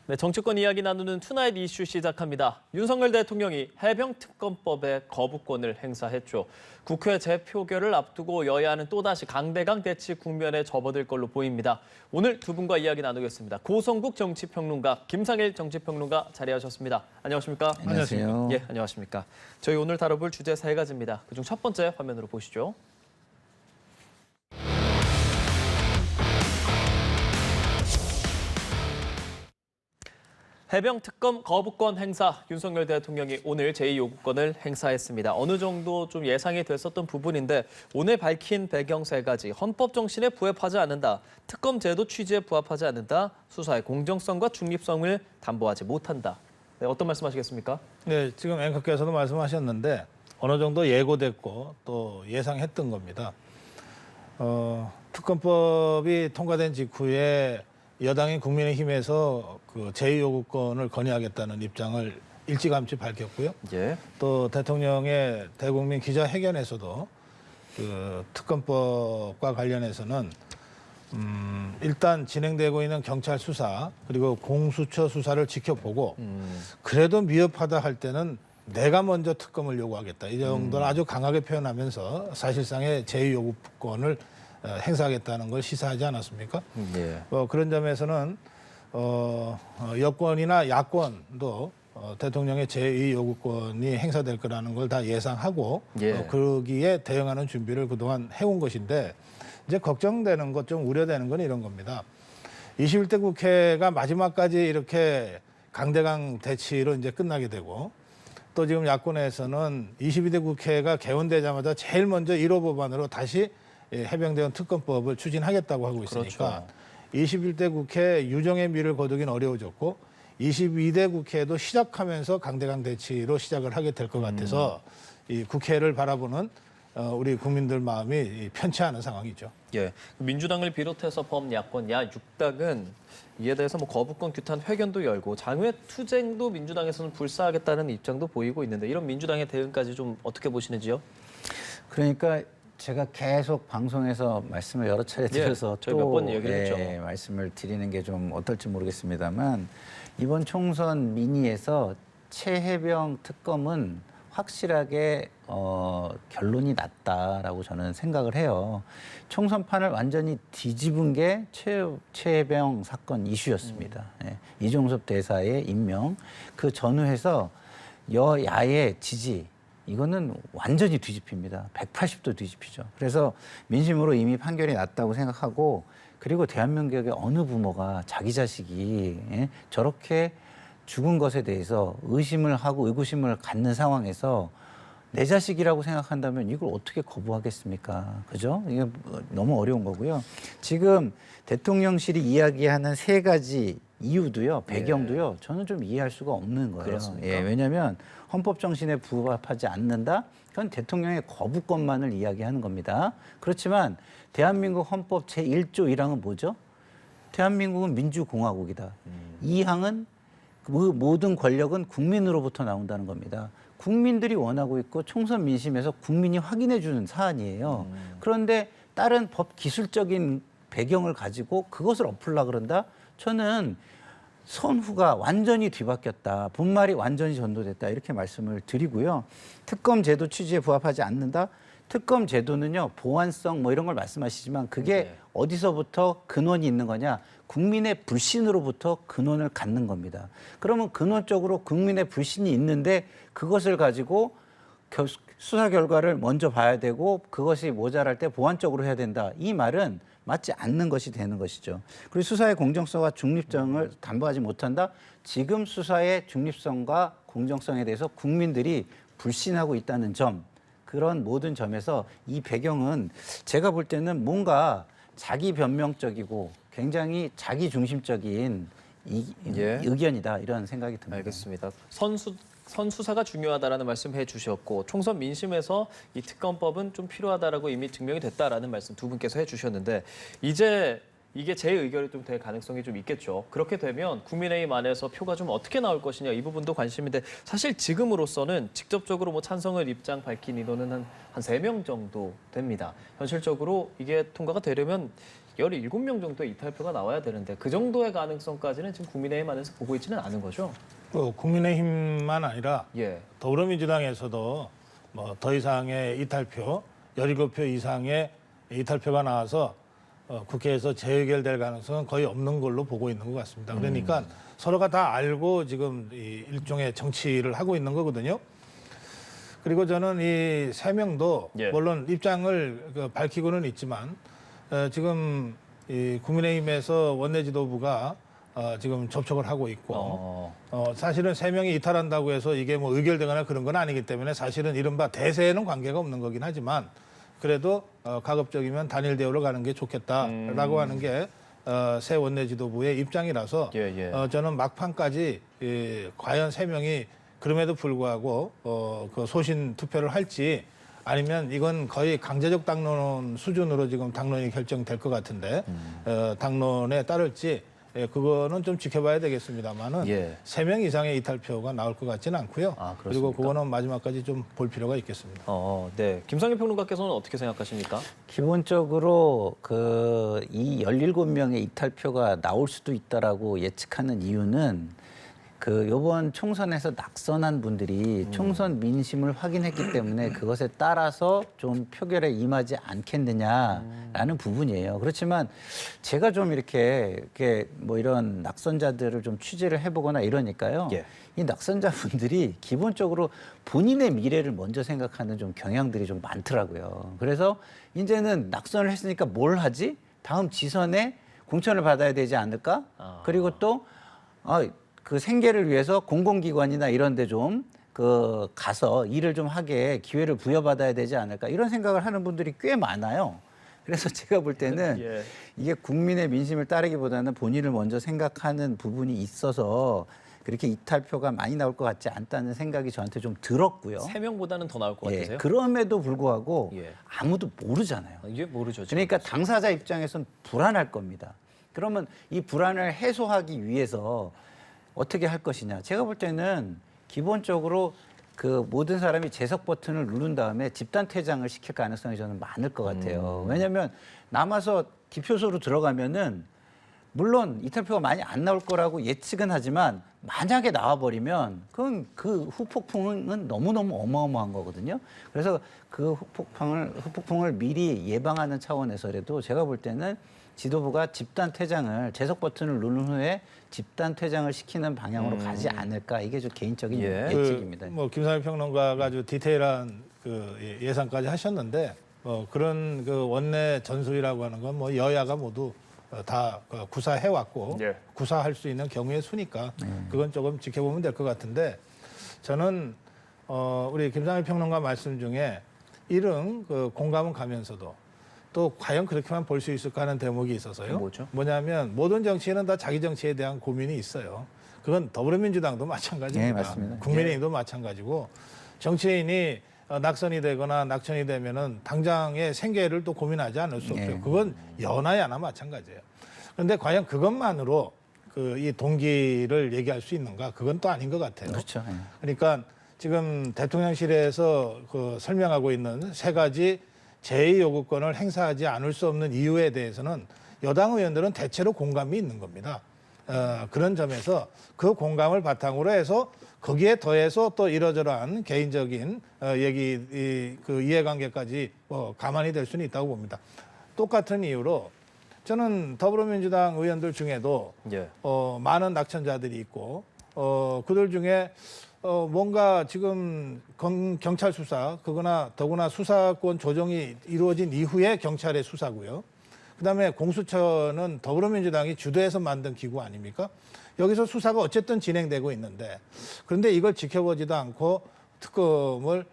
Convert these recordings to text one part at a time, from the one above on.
네, 정치권 이야기 나누는 투나잇 이슈 시작합니다. 윤석열 대통령이 해병특검법에 거부권을 행사했죠. 국회 재표결을 앞두고 여야는 또다시 강대강 대치 국면에 접어들 걸로 보입니다. 오늘 두 분과 이야기 나누겠습니다. 고성국 정치평론가, 김상일 정치평론가 자리하셨습니다. 안녕하십니까? 안녕하세요. 예, 안녕하십니까? 저희 오늘 다뤄볼 주제 세 가지입니다. 그중 첫 번째 화면으로 보시죠. 해병특검 거부권 행사, 윤석열 대통령이 오늘 제2요구권을 행사했습니다. 어느 정도 좀 예상이 됐었던 부분인데 오늘 밝힌 배경 세 가지, 헌법 정신에 부합하지 않는다, 특검 제도 취지에 부합하지 않는다, 수사의 공정성과 중립성을 담보하지 못한다. 네, 어떤 말씀하시겠습니까? 네, 지금 앵커께서도 말씀하셨는데 어느 정도 예고됐고 또 예상했던 겁니다. 특검법이 통과된 직후에 여당인 국민의힘에서 그 제2요구권을 건의하겠다는 입장을 일찌감치 밝혔고요. 예. 또 대통령의 대국민 기자회견에서도 그 특검법과 관련해서는 일단 진행되고 있는 경찰 수사 그리고 공수처 수사를 지켜보고 그래도 미흡하다 할 때는 내가 먼저 특검을 요구하겠다. 이 정도는 아주 강하게 표현하면서 사실상의 제2요구권을 행사하겠다는 걸 시사하지 않았습니까? 예. 그런 점에서는 여권이나 야권도 대통령의 제2요구권이 행사될 거라는 걸 다 예상하고 예. 거기에 대응하는 준비를 그동안 해온 것인데 이제 걱정되는 것, 좀 우려되는 건 이런 겁니다. 21대 국회가 마지막까지 이렇게 강대강 대치로 이제 끝나게 되고 또 지금 야권에서는 22대 국회가 개원되자마자 제일 먼저 1호 법안으로 다시 해병대원 특검법을 추진하겠다고 하고 있으니까 그렇죠. 21대 국회 유정의 미를 거두긴 어려워졌고 22대 국회도 시작하면서 강대강 대치로 시작을 하게 될 것 같아서 이 국회를 바라보는 우리 국민들 마음이 편치 않은 상황이죠. 예, 민주당을 비롯해서 범야권 야 6당은 이에 대해서 거부권 규탄 회견도 열고 장외 투쟁도 민주당에서는 불사하겠다는 입장도 보이고 있는데 이런 민주당의 대응까지 좀 어떻게 보시는지요? 그러니까 제가 계속 방송에서 말씀을 여러 차례 드려서 저희 몇 번 얘기를 했죠. 말씀을 드리는 게 좀 어떨지 모르겠습니다만 이번 총선 민의에서 최해병 특검은 확실하게 결론이 났다라고 저는 생각을 해요. 총선판을 완전히 뒤집은 게 최해병 사건 이슈였습니다. 예, 이종섭 대사의 임명, 그 전후해서 여야의 지지, 이거는 완전히 뒤집힙니다. 180도 뒤집히죠. 그래서 민심으로 이미 판결이 났다고 생각하고 그리고 대한민국의 어느 부모가 자기 자식이 저렇게 죽은 것에 대해서 의심을 하고 의구심을 갖는 상황에서 내 자식이라고 생각한다면 이걸 어떻게 거부하겠습니까? 그죠? 이게 너무 어려운 거고요. 지금 대통령실이 이야기하는 세 가지 이유도요, 배경도요, 저는 좀 이해할 수가 없는 거예요. 그렇습니까? 예, 왜냐하면 헌법 정신에 부합하지 않는다? 그건 대통령의 거부권만을 이야기하는 겁니다. 그렇지만 대한민국 헌법 제1조 1항은 뭐죠? 대한민국은 민주공화국이다. 2항은 그 모든 권력은 국민으로부터 나온다는 겁니다. 국민들이 원하고 있고 총선 민심에서 국민이 확인해 주는 사안이에요. 그런데 다른 법 기술적인 배경을 가지고 그것을 엎으려고 그런다? 저는 선후가 완전히 뒤바뀌었다. 본말이 완전히 전도됐다. 이렇게 말씀을 드리고요. 특검 제도 취지에 부합하지 않는다. 특검 제도는요, 보완성 이런 걸 말씀하시지만 그게 어디서부터 근원이 있는 거냐? 국민의 불신으로부터 근원을 갖는 겁니다. 그러면 근원적으로 국민의 불신이 있는데 그것을 가지고 수사 결과를 먼저 봐야 되고 그것이 모자랄 때 보완적으로 해야 된다. 이 말은 맞지 않는 것이 되는 것이죠. 그리고 수사의 공정성과 중립성을 담보하지 못한다. 지금 수사의 중립성과 공정성에 대해서 국민들이 불신하고 있다는 점, 그런 모든 점에서 이 배경은 제가 볼 때는 뭔가 자기 변명적이고 굉장히 자기 중심적인 의견이다 이런 생각이 듭니다. 알겠습니다. 선수사가 중요하다라는 말씀해 주셨고 총선 민심에서 이 특검법은 좀 필요하다라고 이미 증명이 됐다라는 말씀 두 분께서 해주셨는데 이제 이게 제 의결이 좀 될 가능성이 좀 있겠죠. 그렇게 되면 국민의힘 안에서 표가 좀 어떻게 나올 것이냐 이 부분도 관심인데 사실 지금으로서는 직접적으로 찬성을 입장 밝힌 인원은 한 3명 정도 됩니다. 현실적으로 이게 통과가 되려면 17명 정도 이탈표가 나와야 되는데 그 정도의 가능성까지는 지금 국민의힘 안에서 보고 있지는 않은 거죠. 국민의힘만 아니라 예. 더불어민주당에서도 뭐 더 이상의 이탈표, 17표 이상의 이탈표가 나와서 국회에서 재의결될 가능성은 거의 없는 걸로 보고 있는 것 같습니다. 그러니까 서로가 다 알고 지금 이 일종의 정치를 하고 있는 거거든요. 그리고 저는 이 세 명도 예. 물론 입장을 밝히고는 있지만 지금 이 국민의힘에서 원내 지도부가 지금 접촉을 하고 있고 사실은 세 명이 이탈한다고 해서 이게 뭐 의결되거나 그런 건 아니기 때문에 사실은 이른바 대세에는 관계가 없는 거긴 하지만 그래도 가급적이면 단일 대우로 가는 게 좋겠다라고 하는 게 새 원내 지도부의 입장이라서 예. 저는 막판까지 과연 세 명이 그럼에도 불구하고 그 소신 투표를 할지 아니면 이건 거의 강제적 당론 수준으로 지금 당론이 결정될 것 같은데 당론에 따를지 그거는 좀 지켜봐야 되겠습니다만은 예. 3명 이상의 이탈표가 나올 것 같지는 않고요. 아, 그리고 그렇습니까? 그거는 마지막까지 좀 볼 필요가 있겠습니다. 네. 김상현 평론가께서는 어떻게 생각하십니까? 기본적으로 이 17명의 이탈표가 나올 수도 있다라고 예측하는 이유는 이번 총선에서 낙선한 분들이 총선 민심을 확인했기 때문에 그것에 따라서 좀 표결에 임하지 않겠느냐라는 부분이에요. 그렇지만 제가 좀 이렇게 뭐 이런 낙선자들을 좀 취재를 해보거나 이러니까요. 예. 이 낙선자분들이 기본적으로 본인의 미래를 먼저 생각하는 좀 경향들이 좀 많더라고요. 그래서 이제는 낙선을 했으니까 뭘 하지? 다음 지선에 공천을 받아야 되지 않을까? 그리고 또 그 생계를 위해서 공공기관이나 이런 데 좀 가서 일을 좀 하게 기회를 부여받아야 되지 않을까 이런 생각을 하는 분들이 꽤 많아요. 그래서 제가 볼 때는 예. 이게 국민의 민심을 따르기보다는 본인을 먼저 생각하는 부분이 있어서 그렇게 이탈표가 많이 나올 것 같지 않다는 생각이 저한테 좀 들었고요. 3명보다는 더 나올 것 같으세요? 그럼에도 불구하고 예. 아무도 모르잖아요. 이게 모르죠. 지금. 그러니까 당사자 입장에서는 불안할 겁니다. 그러면 이 불안을 해소하기 위해서 어떻게 할 것이냐. 제가 볼 때는 기본적으로 모든 사람이 제석 버튼을 누른 다음에 집단 퇴장을 시킬 가능성이 저는 많을 것 같아요. 왜냐하면 남아서 기표소로 들어가면은 물론 이탈표가 많이 안 나올 거라고 예측은 하지만 만약에 나와버리면 그건 그 후폭풍은 너무너무 어마어마한 거거든요. 그래서 그 후폭풍을 미리 예방하는 차원에서라도 제가 볼 때는 지도부가 집단 퇴장을 제석 버튼을 누른 후에 집단 퇴장을 시키는 방향으로 가지 않을까 이게 좀 개인적인 예측입니다. 김상현 평론가가 아주 디테일한 예상까지 하셨는데 그런 원내 전술이라고 하는 건 뭐 여야가 모두 다 구사해 왔고 예. 구사할 수 있는 경우의 수니까 그건 조금 지켜보면 될 것 같은데 저는 우리 김상현 평론가 말씀 중에 이런 공감은 가면서도 또 과연 그렇게만 볼 수 있을까 하는 대목이 있어서요. 뭐죠? 뭐냐면 모든 정치인은 다 자기 정치에 대한 고민이 있어요. 그건 더불어민주당도 마찬가지입니다. 네, 맞습니다. 국민의힘도 마찬가지고 정치인이 낙선이 되거나 낙천이 되면은 당장의 생계를 또 고민하지 않을 수 없어요. 그건 여나 야나 마찬가지예요. 그런데 과연 그것만으로 이 동기를 얘기할 수 있는가? 그건 또 아닌 것 같아요. 그렇죠. 예. 그러니까 지금 대통령실에서 설명하고 있는 세 가지 제2 요구권을 행사하지 않을 수 없는 이유에 대해서는 여당 의원들은 대체로 공감이 있는 겁니다. 그런 점에서 그 공감을 바탕으로 해서 거기에 더해서 또 이러저러한 개인적인 이해관계까지 가만히 될 수는 있다고 봅니다. 똑같은 이유로 저는 더불어민주당 의원들 중에도 예. 많은 낙천자들이 있고 그들 중에 뭔가 지금 경찰 수사, 그거나 더구나 수사권 조정이 이루어진 이후에 경찰의 수사고요. 그다음에 공수처는 더불어민주당이 주도해서 만든 기구 아닙니까? 여기서 수사가 어쨌든 진행되고 있는데 그런데 이걸 지켜보지도 않고 특검을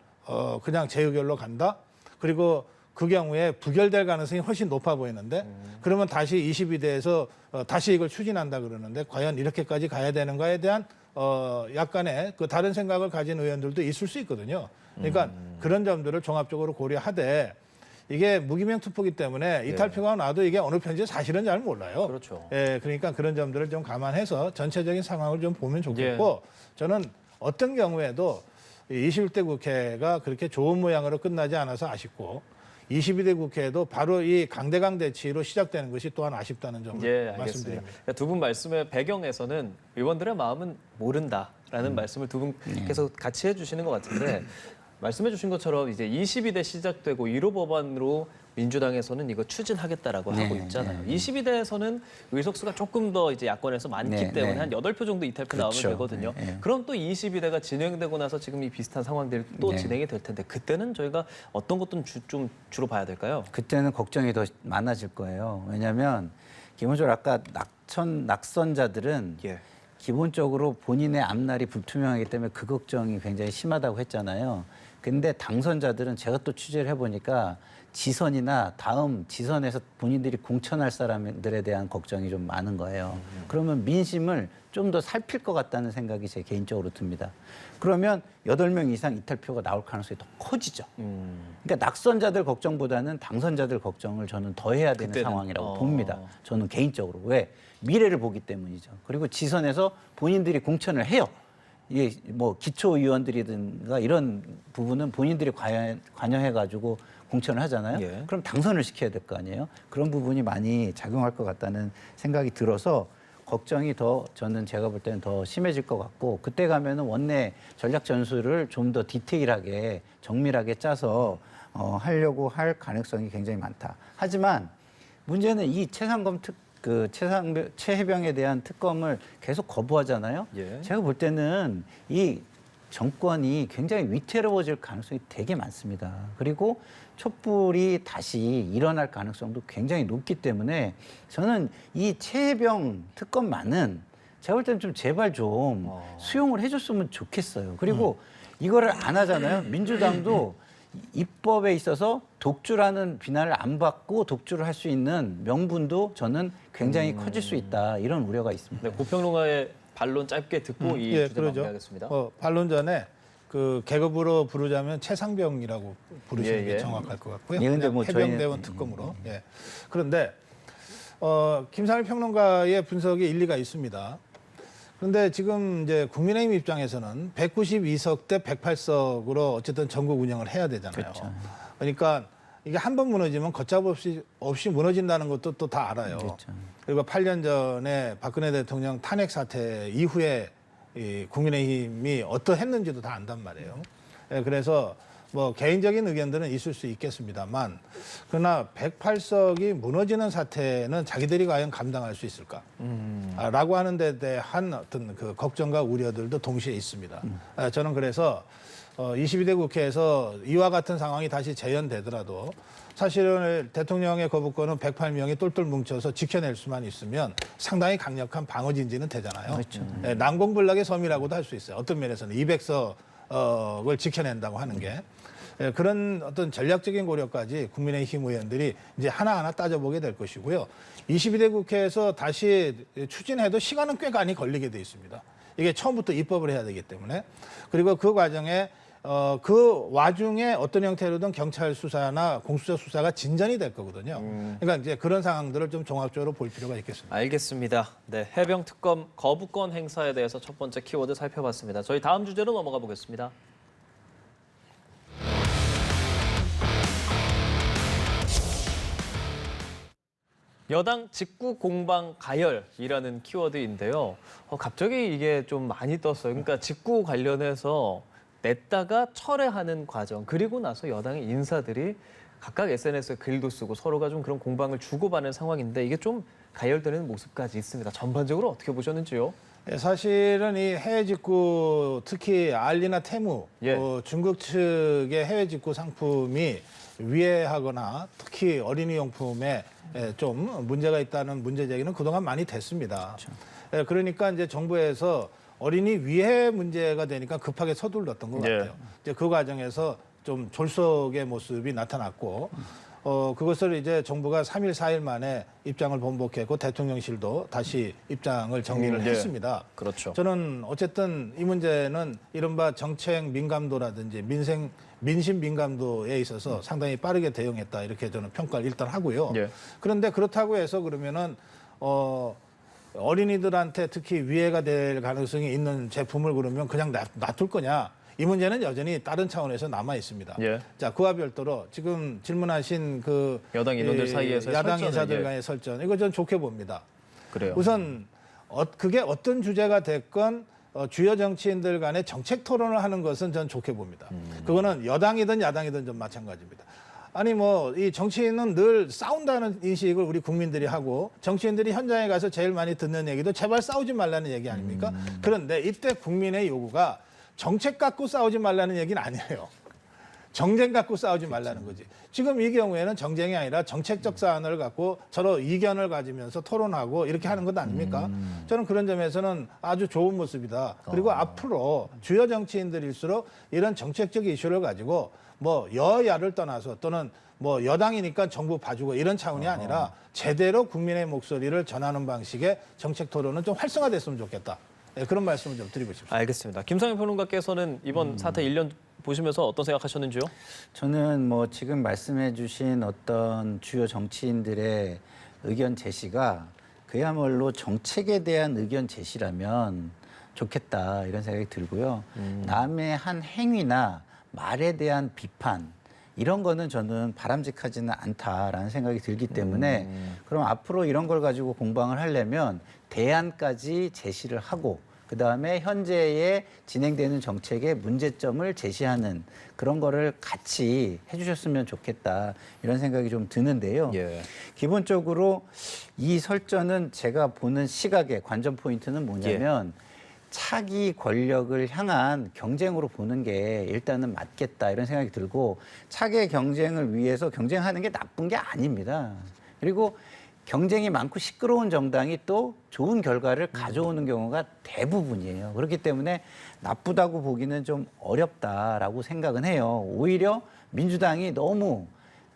그냥 재의결로 간다? 그리고 그 경우에 부결될 가능성이 훨씬 높아 보이는데 그러면 다시 22대에서 다시 이걸 추진한다 그러는데 과연 이렇게까지 가야 되는가에 대한 약간의 다른 생각을 가진 의원들도 있을 수 있거든요. 그러니까 그런 점들을 종합적으로 고려하되 이게 무기명 투표기 때문에 이탈표가 나도 이게 어느 편인지 사실은 잘 몰라요. 그렇죠. 예, 그러니까 그런 점들을 좀 감안해서 전체적인 상황을 좀 보면 좋겠고 저는 어떤 경우에도 21대 국회가 그렇게 좋은 모양으로 끝나지 않아서 아쉽고 22대 국회에도 바로 이 강대강 대치로 시작되는 것이 또한 아쉽다는 점을 예, 알겠습니다. 말씀드립니다. 두 분 말씀의 배경에서는 의원들의 마음은 모른다라는 말씀을 두 분께서 같이 해주시는 것 같은데 말씀해주신 것처럼 이제 22대 시작되고 1호 법안으로 민주당에서는 이거 추진하겠다라고 네, 하고 있잖아요. 네. 22대에서는 의석수가 조금 더 이제 야권에서 많기 네, 때문에 네. 한 8표 정도 이탈표 나오면 그렇죠. 되거든요. 네, 네. 그럼 또 22대가 진행되고 나서 지금 이 비슷한 상황들이 또 네. 진행이 될 텐데 그때는 저희가 어떤 것도 좀 주로 봐야 될까요? 그때는 걱정이 더 많아질 거예요. 왜냐하면 기본적으로 아까 낙선자들은 예. 기본적으로 본인의 앞날이 불투명하기 때문에 그 걱정이 굉장히 심하다고 했잖아요. 근데 당선자들은 제가 또 취재를 해보니까 지선이나 다음 지선에서 본인들이 공천할 사람들에 대한 걱정이 좀 많은 거예요. 그러면 민심을 좀 더 살필 것 같다는 생각이 제 개인적으로 듭니다. 그러면 8명 이상 이탈표가 나올 가능성이 더 커지죠. 그러니까 낙선자들 걱정보다는 당선자들 걱정을 저는 더 해야 되는 그때는, 상황이라고 봅니다. 저는 개인적으로. 왜? 미래를 보기 때문이죠. 그리고 지선에서 본인들이 공천을 해요. 이게 뭐 기초의원들이든가 이런 부분은 본인들이 관여해가지고 공천을 하잖아요. 예. 그럼 당선을 시켜야 될 거 아니에요. 그런 부분이 많이 작용할 것 같다는 생각이 들어서 걱정이 더 저는 제가 볼 때는 더 심해질 것 같고 그때 가면은 원내 전략 전술을 좀 더 디테일하게 정밀하게 짜서 하려고 할 가능성이 굉장히 많다. 하지만 문제는 이 최해병에 대한 특검을 계속 거부하잖아요. 예. 제가 볼 때는 이 정권이 굉장히 위태로워질 가능성이 되게 많습니다. 그리고 촛불이 다시 일어날 가능성도 굉장히 높기 때문에 저는 이 최해병 특검만은 제가 볼 때는 좀 제발 좀 수용을 해줬으면 좋겠어요. 그리고 이거를 안 하잖아요. 민주당도 입법에 있어서 독주라는 비난을 안 받고 독주를 할 수 있는 명분도 저는 굉장히 커질 수 있다. 이런 우려가 있습니다. 네, 고평론가의 반론 짧게 듣고 이 예, 주제 그러죠. 마무리하겠습니다. 반론 전에 그 계급으로 부르자면 최상병이라고 부르시는 예, 게 예. 정확할 것 같고요. 예, 근데 뭐 해병대원 특검으로. 예. 그런데 김상일 평론가의 분석이 일리가 있습니다. 그런데 지금 이제 국민의힘 입장에서는 192석 대 108석으로 어쨌든 전국 운영을 해야 되잖아요. 그렇죠. 그러니까 이게 한 번 무너지면 걷잡없이 무너진다는 것도 또 다 알아요. 그렇죠. 그리고 8년 전에 박근혜 대통령 탄핵 사태 이후에 이 국민의힘이 어떠했는지도 다 안단 말이에요. 예, 그래서 뭐 개인적인 의견들은 있을 수 있겠습니다만 그러나 108석이 무너지는 사태는 자기들이 과연 감당할 수 있을까? 라고 하는 데 대한 어떤 그 걱정과 우려들도 동시에 있습니다. 저는 그래서 22대 국회에서 이와 같은 상황이 다시 재현되더라도 사실은 대통령의 거부권은 108명이 똘똘 뭉쳐서 지켜낼 수만 있으면 상당히 강력한 방어 진지는 되잖아요. 그렇죠. 예, 난공불락의 섬이라고도 할 수 있어요. 어떤 면에서는 200석을 지켜낸다고 하는 게 예, 그런 어떤 전략적인 고려까지 국민의힘 의원들이 이제 하나하나 따져보게 될 것이고요. 22대 국회에서 다시 추진해도 시간은 꽤 많이 걸리게 돼 있습니다. 이게 처음부터 입법을 해야 되기 때문에 그리고 그 과정에 그 와중에 어떤 형태로든 경찰 수사나 공수처 수사가 진전이 될 거거든요. 그러니까 이제 그런 상황들을 좀 종합적으로 볼 필요가 있겠습니다. 알겠습니다. 네, 해병 특검 거부권 행사에 대해서 첫 번째 키워드 살펴봤습니다. 저희 다음 주제로 넘어가 보겠습니다. 여당 직구 공방 가열이라는 키워드인데요. 갑자기 이게 좀 많이 떴어요. 그러니까 직구 관련해서 냈다가 철회하는 과정, 그리고 나서 여당의 인사들이 각각 SNS에 글도 쓰고 서로가 좀 그런 공방을 주고받는 상황인데 이게 좀 가열되는 모습까지 있습니다. 전반적으로 어떻게 보셨는지요? 예, 사실은 이 해외 직구 특히 알리나 테무 예. 중국 측의 해외 직구 상품이 위해하거나 특히 어린이 용품에 좀 문제가 있다는 문제 제기는 그동안 많이 됐습니다. 그렇죠. 그러니까 이제 정부에서 어린이 위해 문제가 되니까 급하게 서둘렀던 것 예. 같아요. 이제 그 과정에서 좀 졸속의 모습이 나타났고 그것을 이제 정부가 3일, 4일 만에 입장을 번복했고 대통령실도 다시 입장을 정리를 예. 했습니다. 그렇죠. 저는 어쨌든 이 문제는 이른바 정책 민감도라든지 민심 민감도에 있어서 상당히 빠르게 대응했다 이렇게 저는 평가를 일단 하고요. 예. 그런데 그렇다고 해서 그러면은 어린이들한테 특히 위해가 될 가능성이 있는 제품을 그러면 그냥 놔둘 거냐? 이 문제는 여전히 다른 차원에서 남아 있습니다. 예. 자, 그와 별도로 지금 질문하신 그 여당 인원들 사이에서 야당 설전을, 인사들 예. 간의 설전 이거 전 좋게 봅니다. 그래요. 우선 그게 어떤 주제가 됐건 주요 정치인들 간의 정책 토론을 하는 것은 전 좋게 봅니다. 그거는 여당이든 야당이든 좀 마찬가지입니다. 아니 뭐 이 정치인은 늘 싸운다는 인식을 우리 국민들이 하고 정치인들이 현장에 가서 제일 많이 듣는 얘기도 제발 싸우지 말라는 얘기 아닙니까? 그런데 이때 국민의 요구가 정책 갖고 싸우지 말라는 얘기는 아니에요. 정쟁 갖고 싸우지 말라는 거지. 지금 이 경우에는 정쟁이 아니라 정책적 사안을 갖고 서로 이견을 가지면서 토론하고 이렇게 하는 것 아닙니까? 저는 그런 점에서는 아주 좋은 모습이다. 그리고 앞으로 주요 정치인들일수록 이런 정책적 이슈를 가지고 뭐 여야를 떠나서 또는 뭐 여당이니까 정부 봐주고 이런 차원이 아니라 제대로 국민의 목소리를 전하는 방식의 정책 토론은 좀 활성화됐으면 좋겠다. 네, 그런 말씀을 좀 드리고 싶습니다. 알겠습니다. 김상현 평론가께서는 이번 사태 1년 보시면서 어떤 생각하셨는지요? 저는 뭐 지금 말씀해 주신 어떤 주요 정치인들의 의견 제시가 그야말로 정책에 대한 의견 제시라면 좋겠다 이런 생각이 들고요. 남의 한 행위나 말에 대한 비판 이런 거는 저는 바람직하지는 않다라는 생각이 들기 때문에 그럼 앞으로 이런 걸 가지고 공방을 하려면 대안까지 제시를 하고 그다음에 현재에 진행되는 정책의 문제점을 제시하는 그런 거를 같이 해주셨으면 좋겠다 이런 생각이 좀 드는데요. 예. 기본적으로 이 설전은 제가 보는 시각의 관전 포인트는 뭐냐면 차기 권력을 향한 경쟁으로 보는 게 일단은 맞겠다 이런 생각이 들고 차기 경쟁을 위해서 경쟁하는 게 나쁜 게 아닙니다. 그리고 경쟁이 많고 시끄러운 정당이 또 좋은 결과를 가져오는 경우가 대부분이에요. 그렇기 때문에 나쁘다고 보기는 좀 어렵다라고 생각은 해요. 오히려 민주당이 너무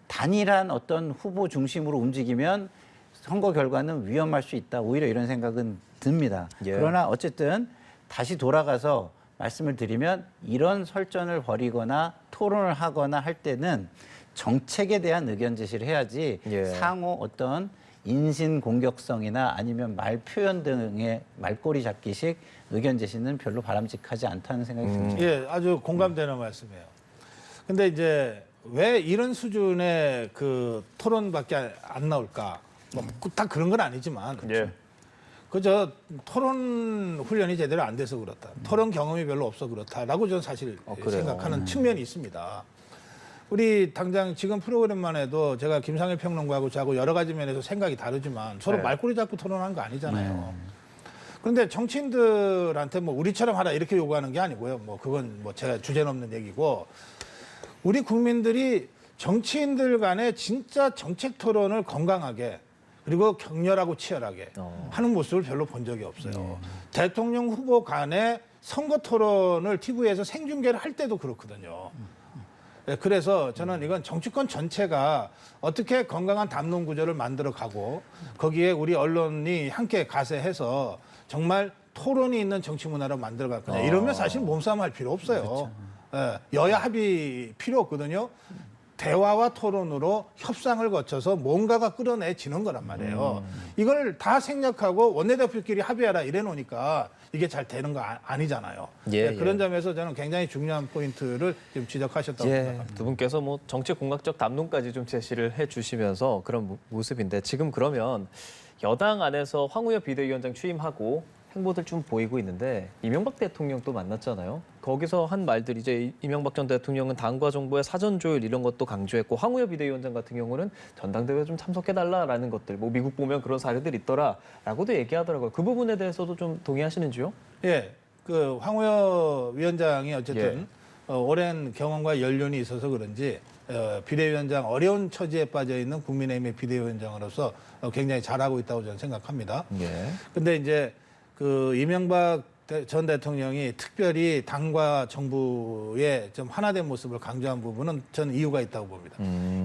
단일한 어떤 후보 중심으로 움직이면 선거 결과는 위험할 수 있다. 오히려 이런 생각은 듭니다. 예. 그러나 어쨌든 다시 돌아가서 말씀을 드리면 이런 설전을 벌이거나 토론을 하거나 할 때는 정책에 대한 의견 제시를 해야지 예. 상호 어떤 인신 공격성이나 아니면 말 표현 등의 말꼬리 잡기식 의견 제시는 별로 바람직하지 않다는 생각이 듭니다. 예, 아주 공감되는 말씀이에요. 근데 이제 왜 이런 수준의 그 토론밖에 안 나올까? 뭐 다 그런 건 아니지만 예. 그저 토론 훈련이 제대로 안 돼서 그렇다. 토론 경험이 별로 없어 그렇다라고 저는 사실 그래요? 생각하는 측면이 있습니다. 우리 당장 지금 프로그램만 해도 제가 김상일 평론가하고 저하고 여러 가지 면에서 생각이 다르지만 서로 네. 말꼬리 잡고 토론하는 거 아니잖아요. 그런데 정치인들한테 뭐 우리처럼 하라 이렇게 요구하는 게 아니고요. 뭐 그건 뭐 제가 주제 넘는 얘기고 우리 국민들이 정치인들 간에 진짜 정책 토론을 건강하게 그리고 격렬하고 치열하게 하는 모습을 별로 본 적이 없어요. 대통령 후보 간의 선거 토론을 TV에서 생중계를 할 때도 그렇거든요. 네, 그래서 저는 이건 정치권 전체가 어떻게 건강한 담론 구조를 만들어 가고 거기에 우리 언론이 함께 가세해서 정말 토론이 있는 정치 문화로 만들어 갈 거냐. 이러면 사실 몸싸움 할 필요 없어요. 예, 여야 합의 필요 없거든요. 대화와 토론으로 협상을 거쳐서 뭔가가 끌어내지는 거란 말이에요. 이걸 다 생략하고 원내대표끼리 합의하라 이래 놓으니까 이게 잘 되는 거 아니잖아요. 예, 네, 그런 예. 점에서 저는 굉장히 중요한 포인트를 지금 지적하셨다고 예. 생각합니다. 두 분께서 뭐 정치 공학적 담론까지 좀 제시를 해주시면서 그런 모습인데 지금 그러면 여당 안에서 황우여 비대위원장 취임하고 행보들 좀 보이고 있는데 이명박 대통령 또 만났잖아요. 거기서 한 말들 이제 이명박 전 대통령은 당과 정부의 사전 조율 이런 것도 강조했고 황우여 비대위원장 같은 경우는 전당대회 좀 참석해달라라는 것들 뭐 미국 보면 그런 사례들 있더라라고도 얘기하더라고요. 그 부분에 대해서도 좀 동의하시는지요? 예, 그 황우여 위원장이 어쨌든 오랜 경험과 연륜이 있어서 그런지 비대위원장 어려운 처지에 빠져 있는 국민의힘의 비대위원장으로서 굉장히 잘하고 있다고 저는 생각합니다. 예. 근데 이제 그 이명박 전 대통령이 특별히 당과 정부의 좀 하나된 모습을 강조한 부분은 저는 이유가 있다고 봅니다.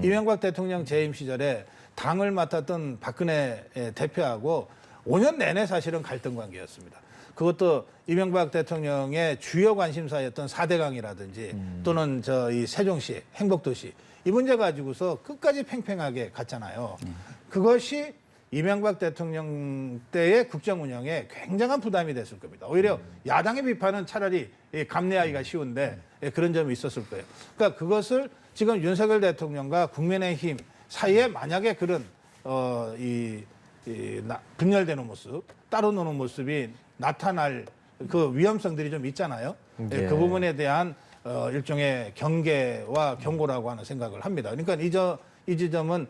이명박 대통령 재임 시절에 당을 맡았던 박근혜 대표하고 5년 내내 사실은 갈등 관계였습니다. 그것도 이명박 대통령의 주요 관심사였던 4대강이라든지 또는 이 세종시, 행복도시 이 문제 가지고서 끝까지 팽팽하게 갔잖아요. 그것이 이명박 대통령 때의 국정 운영에 굉장한 부담이 됐을 겁니다. 오히려 야당의 비판은 차라리 감내하기가 쉬운데 그런 점이 있었을 거예요. 그러니까 그것을 지금 윤석열 대통령과 국민의힘 사이에 만약에 그런 분열되는 모습, 따로 노는 모습이 나타날 그 위험성들이 좀 있잖아요. 예. 그 부분에 대한 일종의 경계와 경고라고 하는 생각을 합니다. 그러니까 이 지점은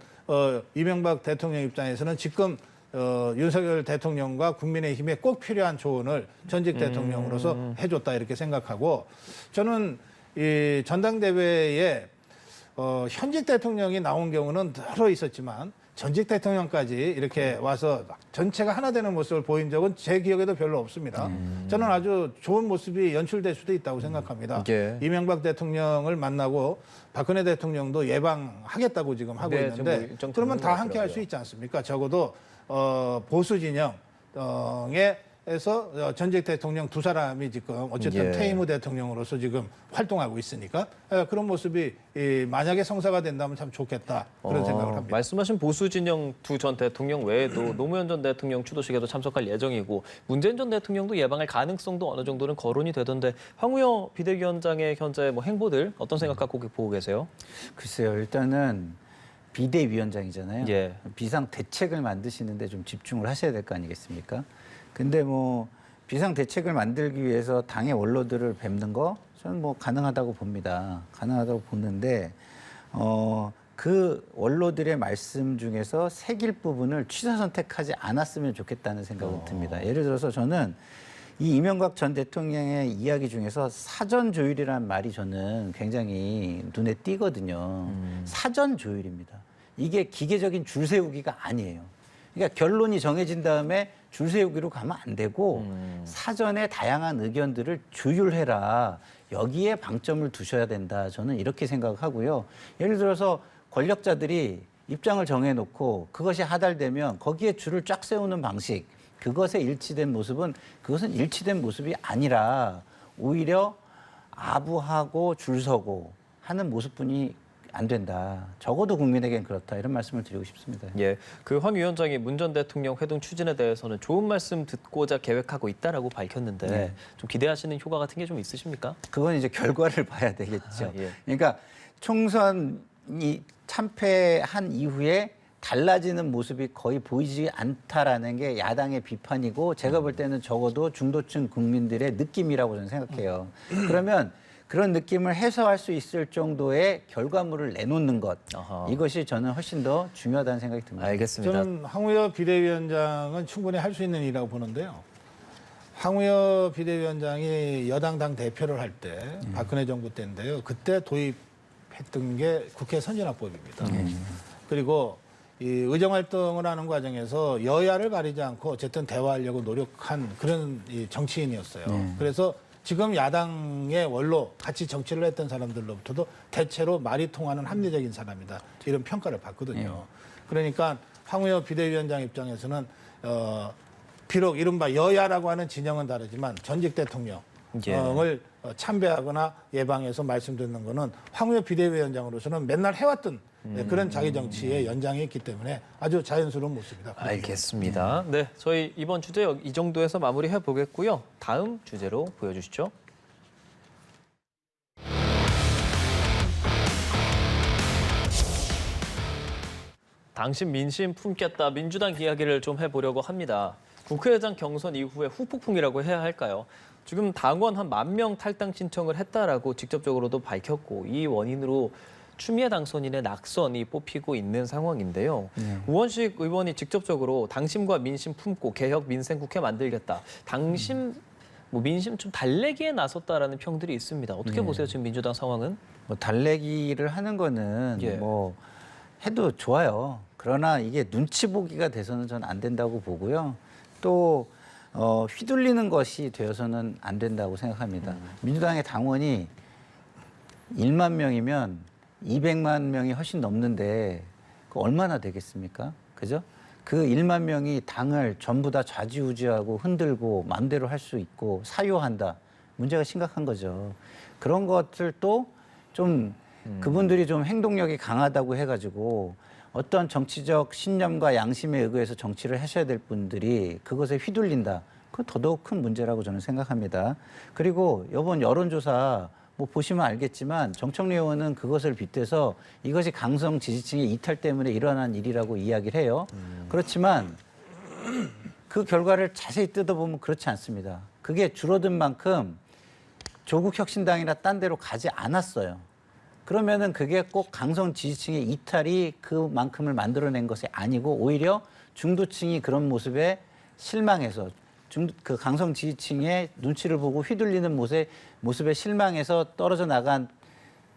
이명박 대통령 입장에서는 지금 윤석열 대통령과 국민의힘에 꼭 필요한 조언을 전직 대통령으로서 해줬다 이렇게 생각하고 저는 이 전당대회에 현직 대통령이 나온 경우는 여러 있었지만 전직 대통령까지 이렇게 와서 전체가 하나 되는 모습을 보인 적은 제 기억에도 별로 없습니다. 저는 아주 좋은 모습이 연출될 수도 있다고 생각합니다. 예. 이명박 대통령을 만나고 박근혜 대통령도 예방하겠다고 지금 하고 네, 있는데 지금 일정 그러면 다 되는 것 함께 할 수 같더라고요. 있지 않습니까? 적어도 보수 진영에서 전직 대통령 두 사람이 지금 어쨌든 예. 퇴임 후 대통령으로서 지금 활동하고 있으니까 그런 모습이 만약에 성사가 된다면 참 좋겠다 그런 생각을 합니다. 말씀하신 보수 진영 두 전 대통령 외에도 노무현 전 대통령 추도식에도 참석할 예정이고 문재인 전 대통령도 예방할 가능성도 어느 정도는 거론이 되던데 황우여 비대위원장의 현재 뭐 행보들 어떤 생각 갖고 보고 계세요? 글쎄요. 일단은 비대위원장이잖아요. 예. 비상 대책을 만드시는데 좀 집중을 하셔야 될 거 아니겠습니까? 근데 뭐 비상 대책을 만들기 위해서 당의 원로들을 뵙는 거 저는 뭐 가능하다고 봅니다. 가능하다고 보는데 그 원로들의 말씀 중에서 새길 부분을 취사 선택하지 않았으면 좋겠다는 생각은 듭니다. 예를 들어서 저는 이 이명박 전 대통령의 이야기 중에서 사전 조율이라는 말이 저는 굉장히 눈에 띄거든요. 사전 조율입니다. 이게 기계적인 줄 세우기가 아니에요. 그러니까 결론이 정해진 다음에 줄 세우기로 가면 안 되고 사전에 다양한 의견들을 조율해라. 여기에 방점을 두셔야 된다. 저는 이렇게 생각하고요. 예를 들어서 권력자들이 입장을 정해놓고 그것이 하달되면 거기에 줄을 쫙 세우는 방식, 그것에 일치된 모습은 그것은 일치된 모습이 아니라 오히려 아부하고 줄 서고 하는 모습뿐이 안 된다. 적어도 국민에겐 그렇다. 이런 말씀을 드리고 싶습니다. 예, 그 황 위원장이 문 전 대통령 회동 추진에 대해서는 좋은 말씀 듣고자 계획하고 있다라고 밝혔는데 네. 좀 기대하시는 효과 같은 게 좀 있으십니까? 그건 이제 결과를 봐야 되겠죠. 예. 그러니까 총선이 참패한 이후에 달라지는 모습이 거의 보이지 않다라는 게 야당의 비판이고 제가 볼 때는 적어도 중도층 국민들의 느낌이라고 저는 생각해요. 그러면 그런 느낌을 해소할 수 있을 정도의 결과물을 내놓는 것, 아하. 이것이 저는 훨씬 더 중요하다는 생각이 듭니다. 알겠습니다. 저는 황우여 비대위원장은 충분히 할 수 있는 일이라고 보는데요. 황우여 비대위원장이 여당 당 대표를 할 때 박근혜 정부 때인데요. 그때 도입했던 게 국회 선진화법입니다. 그리고 이 의정활동을 하는 과정에서 여야를 가리지 않고 어쨌든 대화하려고 노력한 그런 이 정치인이었어요. 그래서 지금 야당의 원로 같이 정치를 했던 사람들로부터도 대체로 말이 통하는 합리적인 사람이다. 이런 평가를 받거든요. 그러니까 황우여 비대위원장 입장에서는 비록 이른바 여야라고 하는 진영은 다르지만 전직 대통령을 참배하거나 예방해서 말씀 듣는 거는 황우여 비대위원장으로서는 맨날 해왔던 그런 자기 정치의 연장이 있기 때문에 아주 자연스러운 모습이다. 알겠습니다. 네, 저희 이번 주제 이 정도에서 마무리해 보겠고요. 다음 주제로 보여주시죠. 당신 민심 품겠다 민주당 이야기를 좀 해보려고 합니다. 국회의장 경선 이후에 후폭풍이라고 해야 할까요? 지금 당원 한 10,000명 탈당 신청을 했다라고 직접적으로도 밝혔고 이 원인으로 추미애 당선인의 낙선이 뽑히고 있는 상황인데요. 우원식 의원이 직접적으로 당심과 민심 품고 개혁 민생국회 만들겠다. 당심 민심 좀 달래기에 나섰다라는 평들이 있습니다. 어떻게 보세요? 지금 민주당 상황은? 뭐 달래기를 하는 거는 예. 뭐 해도 좋아요. 그러나 이게 눈치 보기가 돼서는 저는 안 된다고 보고요. 또 휘둘리는 것이 되어서는 안 된다고 생각합니다. 민주당의 당원이 1만 명이면 200만 명이 훨씬 넘는데 그 얼마나 되겠습니까? 그죠? 그 1만 명이 당을 전부 다 좌지우지하고 흔들고 마음대로 할 수 있고 사유한다. 문제가 심각한 거죠. 그런 것들도 좀 그분들이 좀 행동력이 강하다고 해가지고 어떤 정치적 신념과 양심에 의거해서 정치를 하셔야 될 분들이 그것에 휘둘린다. 그건 더더욱 큰 문제라고 저는 생각합니다. 그리고 이번 여론조사 뭐 보시면 알겠지만 정청래 의원은 그것을 빗대서 이것이 강성 지지층의 이탈 때문에 일어난 일이라고 이야기를 해요. 그렇지만 그 결과를 자세히 뜯어보면 그렇지 않습니다. 그게 줄어든 만큼 조국 혁신당이나 딴 데로 가지 않았어요. 그러면은 그게 꼭 강성 지지층의 이탈이 그만큼을 만들어낸 것이 아니고 오히려 중도층이 그런 모습에 실망해서 그 강성 지지층의 눈치를 보고 휘둘리는 모습에 실망해서 떨어져 나간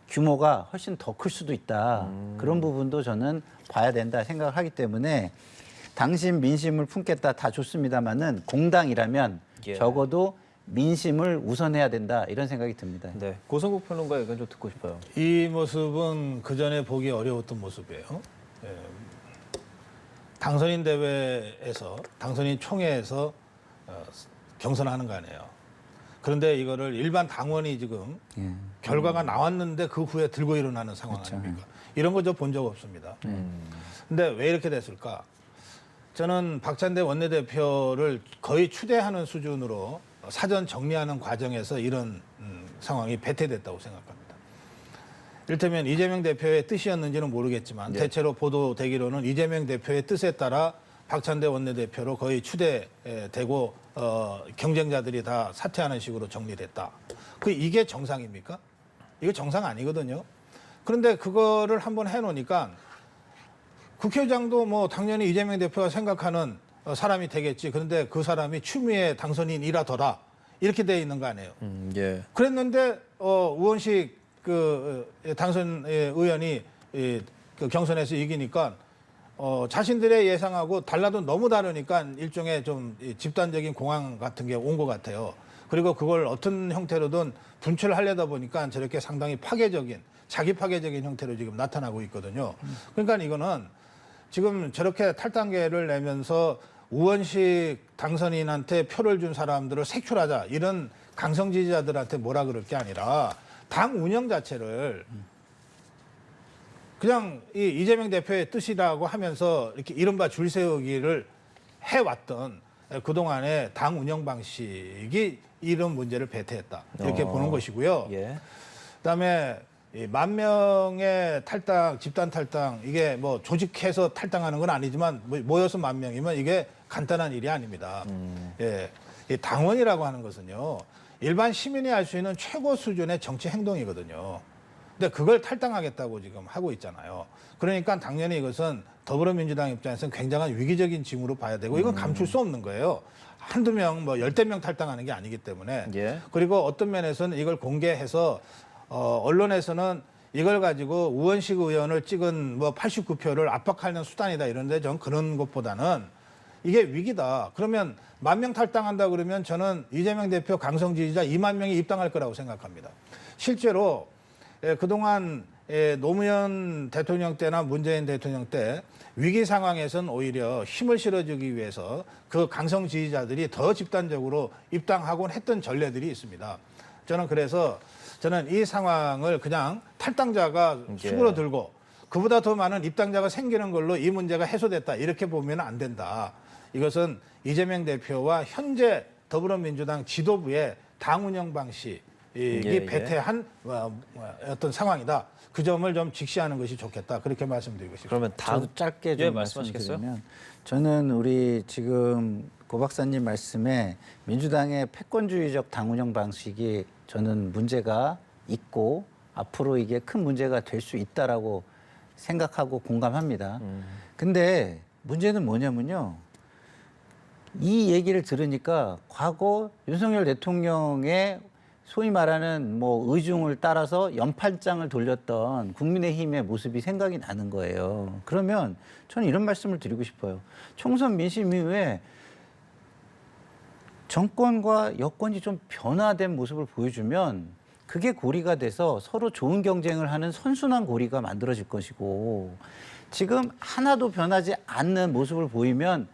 규모가 훨씬 더 클 수도 있다. 그런 부분도 저는 봐야 된다 생각을 하기 때문에 당신 민심을 품겠다 다 좋습니다만은 공당이라면 예. 적어도 민심을 우선해야 된다 이런 생각이 듭니다. 네, 고성국 평론가 의견 좀 듣고 싶어요. 이 모습은 그 전에 보기 어려웠던 모습이에요. 예. 당선인 대회에서 당선인 총회에서 경선하는 거 아니에요. 그런데 이거를 일반 당원이 지금 예. 결과가 나왔는데 그 후에 들고 일어나는 상황 아닙니까? 이런 거 저 본 적 없습니다. 근데 왜 이렇게 됐을까? 저는 박찬대 원내대표를 거의 추대하는 수준으로 사전 정리하는 과정에서 이런 상황이 배태됐다고 생각합니다. 이를테면 이재명 대표의 뜻이었는지는 모르겠지만 네. 대체로 보도되기로는 이재명 대표의 뜻에 따라 박찬대 원내대표로 거의 추대되고 경쟁자들이 다 사퇴하는 식으로 정리됐다. 이게 정상입니까? 이거 정상 아니거든요. 그런데 그거를 한번 해놓으니까 국회의장도 뭐 당연히 이재명 대표가 생각하는 사람이 되겠지. 그런데 그 사람이 추미애 당선인이라더라. 이렇게 돼 있는 거 아니에요. 예. 그랬는데 우원식 당선 의원이 그 경선에서 이기니까 자신들의 예상하고 달라도 너무 다르니까 일종의 좀 집단적인 공황 같은 게 온 것 같아요. 그리고 그걸 어떤 형태로든 분출을 하려다 보니까 저렇게 상당히 파괴적인 자기 파괴적인 형태로 지금 나타나고 있거든요. 그러니까 이거는 지금 저렇게 탈당계를 내면서 우원식 당선인한테 표를 준 사람들을 색출하자 이런 강성 지지자들한테 뭐라 그럴 게 아니라 당 운영 자체를 그냥 이재명 대표의 뜻이라고 하면서 이렇게 이른바 줄 세우기를 해왔던 그동안의 당 운영 방식이 이런 문제를 배태했다. 이렇게 보는 것이고요. 예. 그다음에 이 10,000명의 탈당, 집단 탈당, 이게 뭐 조직해서 탈당하는 건 아니지만 모여서 10,000명이면 이게 간단한 일이 아닙니다. 예. 이 당원이라고 하는 것은요, 일반 시민이 할 수 있는 최고 수준의 정치 행동이거든요. 근데 그걸 탈당하겠다고 지금 하고 있잖아요. 그러니까 당연히 이것은 더불어민주당 입장에서는 굉장한 위기적인 징후로 봐야 되고 이건 감출 수 없는 거예요. 한두 명, 뭐 10명 탈당하는 게 아니기 때문에. 예. 그리고 어떤 면에서는 이걸 공개해서 언론에서는 이걸 가지고 우원식 의원을 찍은 뭐 89표를 압박하는 수단이다 이런데 전 그런 것보다는 이게 위기다. 그러면 10,000명 탈당한다 그러면 저는 이재명 대표 강성 지지자 20,000명이 입당할 거라고 생각합니다. 실제로 그동안 노무현 대통령 때나 문재인 대통령 때 위기 상황에선 오히려 힘을 실어주기 위해서 그 강성 지지자들이 더 집단적으로 입당하곤 했던 전례들이 있습니다. 저는 이 상황을 그냥 탈당자가 수그러들고 그보다 더 많은 입당자가 생기는 걸로 이 문제가 해소됐다. 이렇게 보면 안 된다. 이것은 이재명 대표와 현재 더불어민주당 지도부의 당 운영 방식이 배태한 어떤 상황이다. 그 점을 좀 직시하는 것이 좋겠다. 그렇게 말씀드리고 싶습니다. 그러면 저도 짧게 좀 말씀하시겠어요? 말씀드리면 저는 우리 지금 고 박사님 말씀에 민주당의 패권주의적 당 운영 방식이 저는 문제가 있고 앞으로 이게 큰 문제가 될 수 있다라고 생각하고 공감합니다. 근데 문제는 뭐냐면요. 이 얘기를 들으니까 과거 윤석열 대통령의 소위 말하는 뭐 의중을 따라서 연판장을 돌렸던 국민의힘의 모습이 생각이 나는 거예요. 그러면 저는 이런 말씀을 드리고 싶어요. 총선 민심 이후에 정권과 여권이 좀 변화된 모습을 보여주면 그게 고리가 돼서 서로 좋은 경쟁을 하는 선순환 고리가 만들어질 것이고 지금 하나도 변하지 않는 모습을 보이면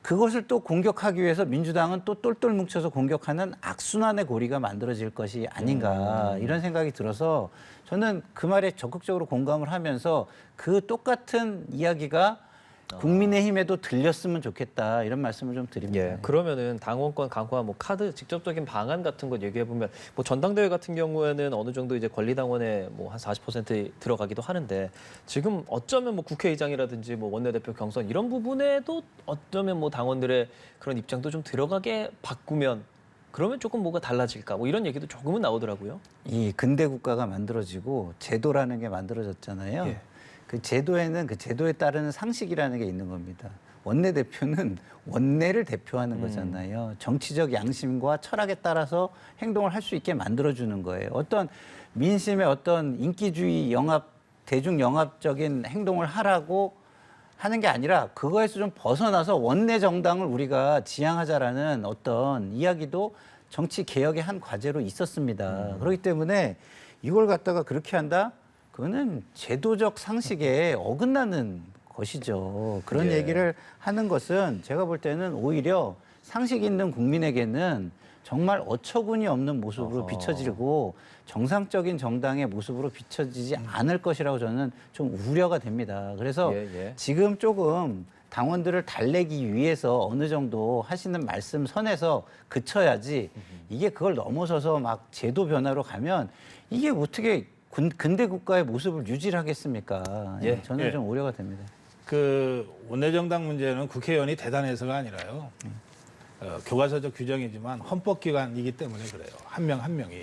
그것을 또 공격하기 위해서 민주당은 또 똘똘 뭉쳐서 공격하는 악순환의 고리가 만들어질 것이 아닌가 이런 생각이 들어서 저는 그 말에 적극적으로 공감을 하면서 그 똑같은 이야기가 국민의힘에도 들렸으면 좋겠다 이런 말씀을 좀 드립니다. 예, 그러면은 당원권 강화, 뭐 카드 직접적인 방안 같은 것 얘기해 보면, 뭐 전당대회 같은 경우에는 어느 정도 이제 권리당원에 뭐 한 40% 들어가기도 하는데, 지금 어쩌면 뭐 국회의장이라든지 뭐 원내대표 경선 이런 부분에도 어쩌면 뭐 당원들의 그런 입장도 좀 들어가게 바꾸면, 그러면 조금 뭐가 달라질까, 뭐 이런 얘기도 조금은 나오더라고요. 이 근대 국가가 만들어지고 제도라는 게 만들어졌잖아요. 예. 그 제도에는 그 제도에 따르는 상식이라는 게 있는 겁니다. 원내대표는 원내를 대표하는 거잖아요. 정치적 양심과 철학에 따라서 행동을 할 수 있게 만들어주는 거예요. 어떤 민심의 어떤 인기주의 영합, 대중 영합적인 행동을 하라고 하는 게 아니라 그거에서 좀 벗어나서 원내 정당을 우리가 지향하자라는 어떤 이야기도 정치 개혁의 한 과제로 있었습니다. 그렇기 때문에 이걸 갖다가 그렇게 한다? 그거는 제도적 상식에 어긋나는 것이죠. 그런 예. 얘기를 하는 것은 제가 볼 때는 오히려 상식 있는 국민에게는 정말 어처구니 없는 모습으로 어허. 비춰지고 정상적인 정당의 모습으로 비춰지지 않을 것이라고 저는 좀 우려가 됩니다. 그래서 예, 예. 지금 조금 당원들을 달래기 위해서 어느 정도 하시는 말씀 선에서 그쳐야지 이게 그걸 넘어서서 막 제도 변화로 가면 이게 어떻게 근대 국가의 모습을 유지하겠습니까? 예. 저는 예. 좀 우려가 됩니다. 그 원내정당 문제는 국회의원이 대단해서가 아니라요. 교과서적 규정이지만 헌법기관이기 때문에 그래요. 한 명 한 명이.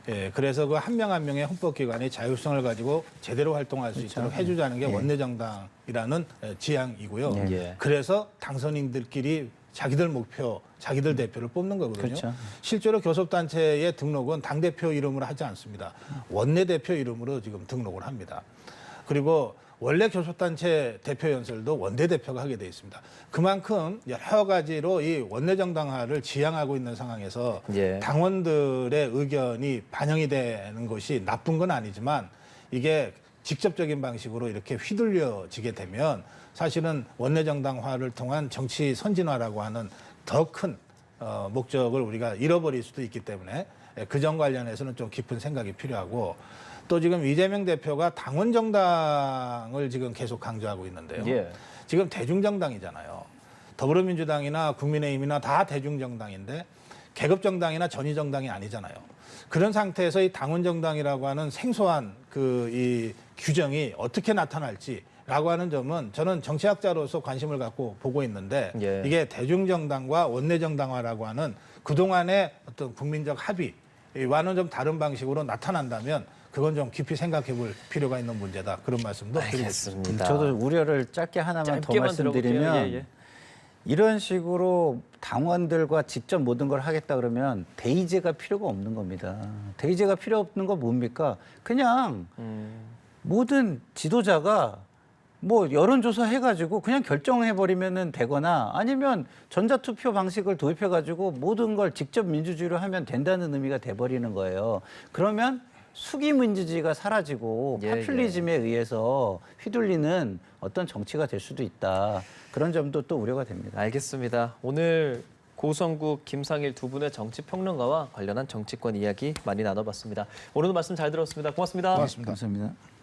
예, 그래서 그 한 명 한 명의 헌법기관이 자율성을 가지고 제대로 활동할 수 있도록 해주자는 게 원내정당이라는 지향이고요. 예. 그래서 당선인들끼리 자기들 목표, 자기들 대표를 뽑는 거거든요. 그렇죠. 실제로 교섭단체의 등록은 당대표 이름으로 하지 않습니다. 원내대표 이름으로 지금 등록을 합니다. 그리고 원래 교섭단체 대표 연설도 원내대표가 하게 돼 있습니다. 그만큼 여러 가지로 이 원내정당화를 지향하고 있는 상황에서 예. 당원들의 의견이 반영이 되는 것이 나쁜 건 아니지만 이게 직접적인 방식으로 이렇게 휘둘려지게 되면 사실은 원내정당화를 통한 정치 선진화라고 하는 더 큰 목적을 우리가 잃어버릴 수도 있기 때문에 그 점 관련해서는 좀 깊은 생각이 필요하고, 또 지금 이재명 대표가 당원 정당을 지금 계속 강조하고 있는데요. 예. 지금 대중정당이잖아요. 더불어민주당이나 국민의힘이나 다 대중정당인데 계급정당이나 전위정당이 아니잖아요. 그런 상태에서 이 당원정당이라고 하는 생소한 이 규정이 어떻게 나타날지라고 하는 점은 저는 정치학자로서 관심을 갖고 보고 있는데, 예. 이게 대중정당과 원내정당화라고 하는 그동안의 어떤 국민적 합의와는 좀 다른 방식으로 나타난다면 그건 좀 깊이 생각해 볼 필요가 있는 문제다. 그런 말씀도 드리고 싶습니다. 알겠습니다. 저도 우려를 짧게 하나만 더 짧게만 들어볼게요. 말씀드리면 예, 예. 이런 식으로 당원들과 직접 모든 걸 하겠다 그러면 대의제가 필요가 없는 겁니다. 대의제가 필요 없는 건 뭡니까? 그냥 모든 지도자가 뭐 여론조사 해가지고 그냥 결정해버리면 되거나, 아니면 전자투표 방식을 도입해가지고 모든 걸 직접 민주주의로 하면 된다는 의미가 돼버리는 거예요. 그러면 수기 민주주의가 사라지고 예, 파퓰리즘에 의해서 휘둘리는 어떤 정치가 될 수도 있다. 그런 점도 또 우려가 됩니다. 알겠습니다. 오늘 고성국, 김상일 두 분의 정치평론가와 관련한 정치권 이야기 많이 나눠봤습니다. 오늘도 말씀 잘 들었습니다. 고맙습니다. 고맙습니다. 감사합니다.